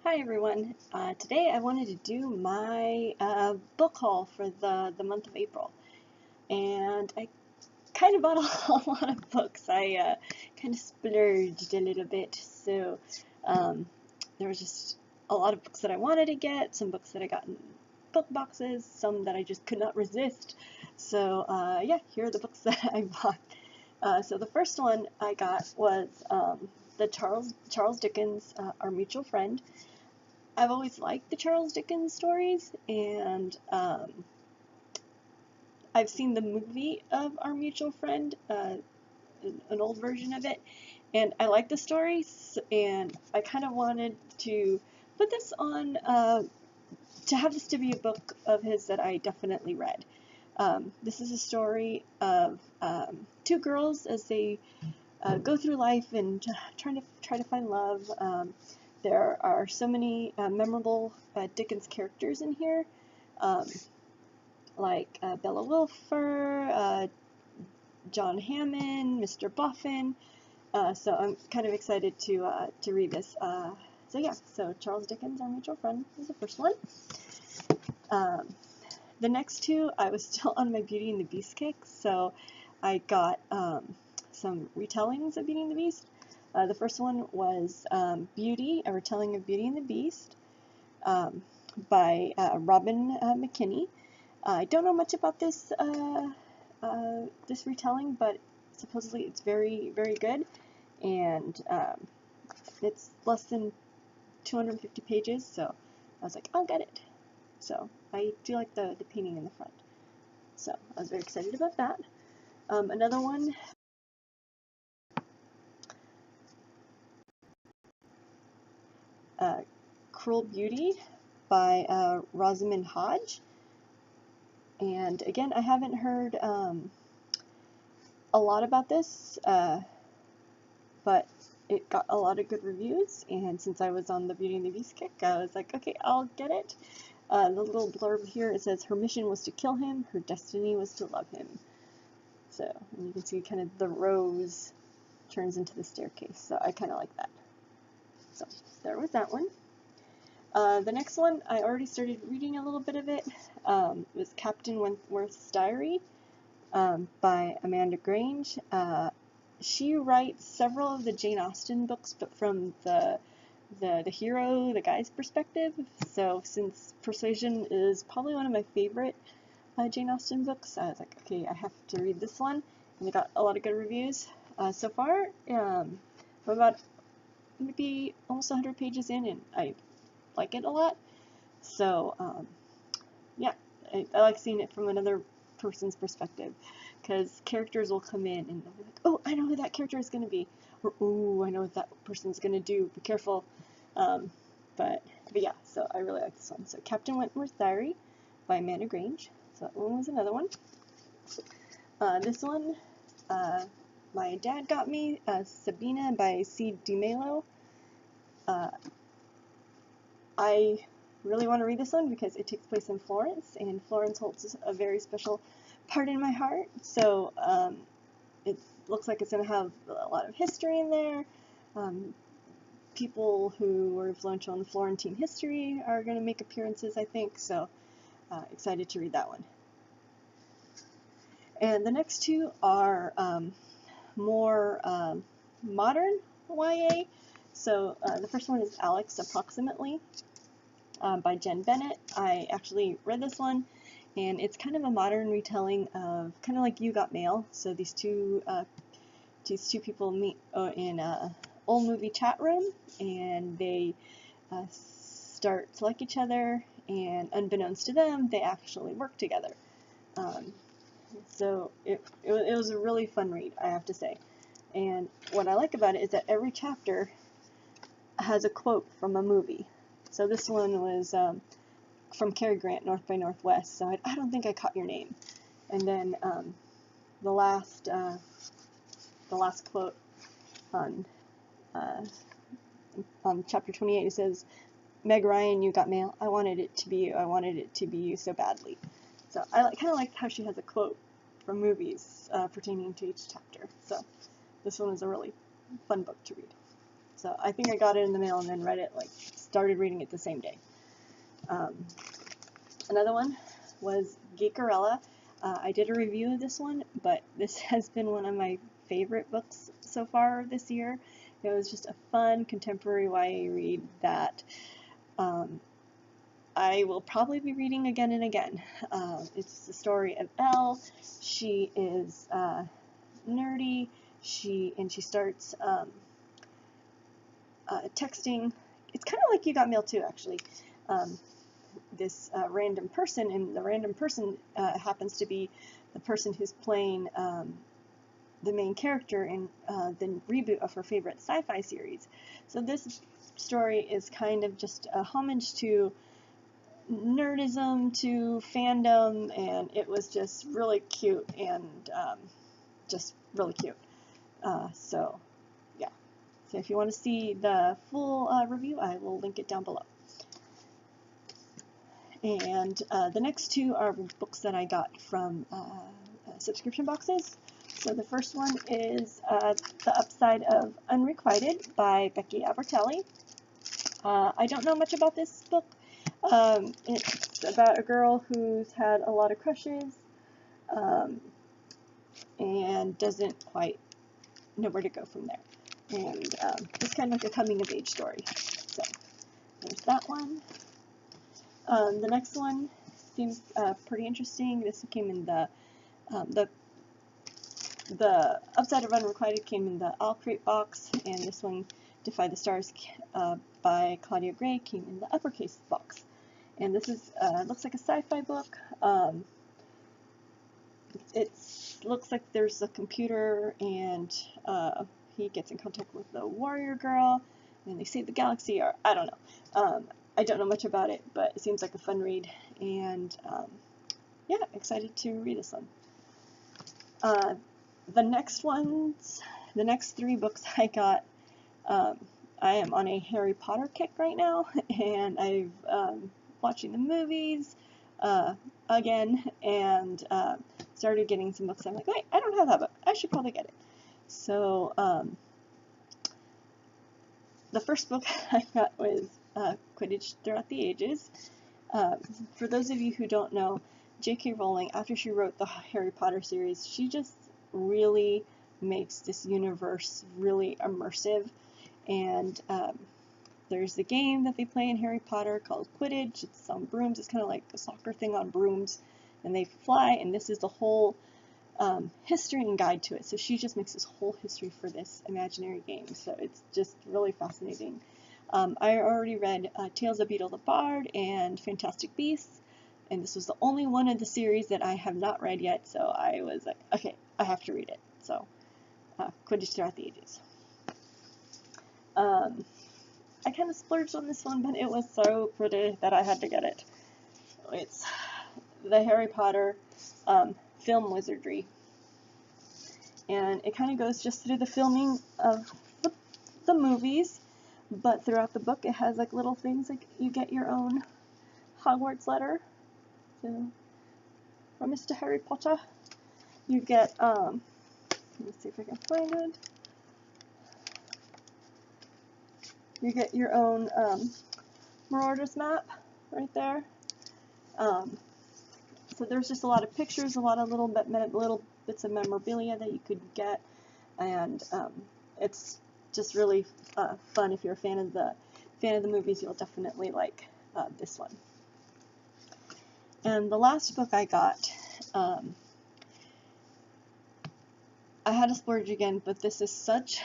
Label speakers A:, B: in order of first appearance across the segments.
A: Hi everyone. Today I wanted to do my book haul for the month of April, and I kind of bought a lot of books. I kind of splurged a little bit, so there was just a lot of books that I wanted to get, some books that I got in book boxes, some that I just could not resist. So yeah, here are the books that I bought. So the first one I got was the Charles Dickens, Our Mutual Friend. I've always liked the Charles Dickens stories, and I've seen the movie of Our Mutual Friend, an old version of it, and I like the stories, and I kind of wanted to put this on, to have this to be a book of his that I definitely read. This is a story of two girls as they go through life and try to find love. There are so many memorable Dickens characters in here, like Bella Wilfer, John Hammond, Mr. Boffin. So I'm kind of excited to read this. So yeah, so Charles Dickens, Our Mutual Friend, is the first one. The next two, I was still on my Beauty and the Beast kick, so I got some retellings of Beauty and the Beast. The first one was Beauty, a retelling of Beauty and the Beast, by Robin McKinney. I don't know much about this this retelling, but supposedly it's very, very good, and it's less than 250 pages, so I was like, I'll get it. So I do like the painting in the front, so I was very excited about that. Another one, Cruel Beauty by Rosamund Hodge. And again, I haven't heard a lot about this, but it got a lot of good reviews, and since I was on the Beauty and the Beast kick, I was like, okay, I'll get it. The little blurb here, it says, her mission was to kill him, her destiny was to love him. So, and you can see kind of the rose turns into the staircase, so I kind of like that. So, there was that one. The next one, I already started reading a little bit of it. It was Captain Wentworth's Diary by Amanda Grange. She writes several of the Jane Austen books, but from the hero, the guy's perspective. So since Persuasion is probably one of my favorite Jane Austen books, I was like, okay, I have to read this one, and it got a lot of good reviews. So far, I'm about maybe almost 100 pages in, and I like it a lot. So yeah, I like seeing it from another person's perspective, because characters will come in and they'll be like, oh, I know who that character is going to be, or oh, I know what that person's going to do, be careful. But yeah, so I really like this one. So Captain Wentworth's Diary by Amanda Grange. So that one was another one. This one, my dad got me, Sabina by C. DiMelo. I really want to read this one because it takes place in Florence, and Florence holds a very special part in my heart. So it looks like it's going to have a lot of history in there. People who were influential in Florentine history are going to make appearances, I think. So excited to read that one. And the next two are more modern YA. So the first one is Alex Approximately by Jen Bennett. I actually read this one, and it's kind of a modern retelling of kind of like You Got Mail. So these two people meet in an old movie chat room, and they start to like each other, and unbeknownst to them, they actually work together. So it was a really fun read, I have to say. And what I like about it is that every chapter has a quote from a movie. So this one was from Cary Grant, North by Northwest. So I don't think I caught your name. And then the last quote on chapter 28, it says, Meg Ryan, You Got Mail. I wanted it to be you. I wanted it to be you so badly. So I kind of like how she has a quote from movies pertaining to each chapter. So this one was a really fun book to read. So I think I got it in the mail and then read it like started reading it the same day. Another one was Karela. I did a review of this one, but this has been one of my favorite books so far this year. It was just a fun contemporary YA read that I will probably be reading again and again. It's the story of Elle. She is nerdy. She starts texting. It's kind of like You Got Mail too, actually. This random person, and the random person happens to be the person who's playing the main character in the reboot of her favorite sci-fi series. So this story is kind of just a homage to nerdism, to fandom, and it was just really cute and just really cute. So yeah, so if you want to see the full review, I will link it down below. And the next two are books that I got from subscription boxes. So the first one is The Upside of Unrequited by Becky Albertelli. I don't know much about this book. It's about a girl who's had a lot of crushes and doesn't quite know where to go from there. And it's kind of like a coming-of-age story. So there's that one. The next one seems pretty interesting. This came in the Upside of Unrequited came in the All Crate box, and this one, Defy the Stars by Claudia Gray, came in the uppercase box. And this is looks like a sci-fi book. It looks like there's a computer, and he gets in contact with the warrior girl, and they save the galaxy, or I don't know. I don't know much about it, but it seems like a fun read, and yeah, excited to read this one. The next three books I got, I am on a Harry Potter kick right now, and I've watching the movies again, and started getting some books. I'm like, wait, I don't have that book. I should probably get it. So the first book I got was Quidditch Throughout the Ages. For those of you who don't know, J.K. Rowling, after she wrote the Harry Potter series, she just really makes this universe really immersive. And there's the game that they play in Harry Potter called Quidditch. It's on brooms. It's kind of like a soccer thing on brooms, and they fly, and this is the whole history and guide to it. So she just makes this whole history for this imaginary game. So it's just really fascinating. I already read Tales of Beetle the Bard and Fantastic Beasts, and this was the only one of the series that I have not read yet, so I was like, okay, I have to read it. So Quidditch Throughout the Ages. I kind of splurged on this one, but it was so pretty that I had to get it. It's the Harry Potter film wizardry, and it kind of goes just through the filming of the movies, but throughout the book it has like little things, like you get your own Hogwarts letter from Mr. Harry Potter. You get let me see if I can find it. You get your own Marauders map right there. So there's just a lot of pictures, a lot of little bits of memorabilia that you could get, and it's just really fun. If you're a fan of the movies, you'll definitely like this one. And the last book I got, I had to splurge again, but this is such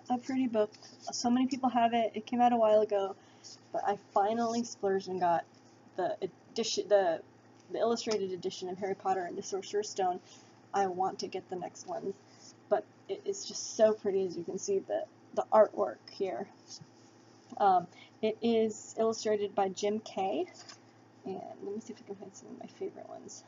A: a pretty book. So many people have it. It came out a while ago, but I finally splurged and got the edition, the illustrated edition of Harry Potter and the Sorcerer's Stone. I want to get the next ones, but it is just so pretty, as you can see the artwork here. It is illustrated by Jim Kay, and let me see if I can find some of my favorite ones.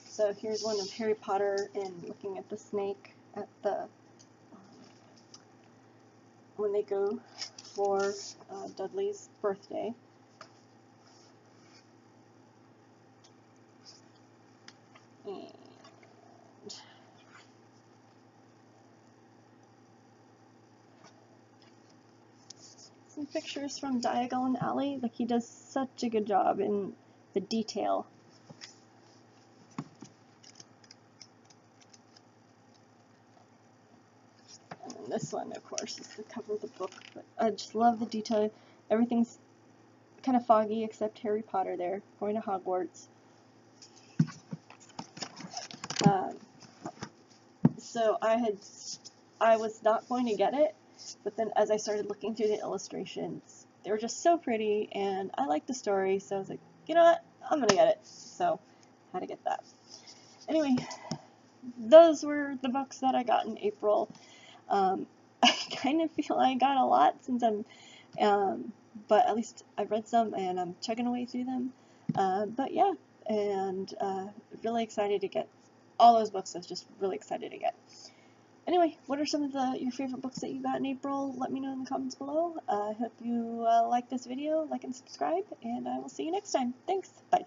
A: So here's one of Harry Potter and looking at the snake at the when they go for Dudley's birthday. And some pictures from Diagon and Alley. Like, he does such a good job in the detail. And then this one, of course, is the cover of the book. But I just love the detail. Everything's kind of foggy except Harry Potter there, going to Hogwarts. So I was not going to get it, but then as I started looking through the illustrations, they were just so pretty, and I liked the story, so I was like, you know what, I'm gonna get it. So, had to get that. Anyway, those were the books that I got in April. I kind of feel I got a lot since but at least I've read some, and I'm chugging away through them. But yeah, and really excited to get all those books. I was just really excited to get. Anyway, what are some of your favorite books that you got in April? Let me know in the comments below. I hope you like this video, like and subscribe, and I will see you next time. Thanks. Bye.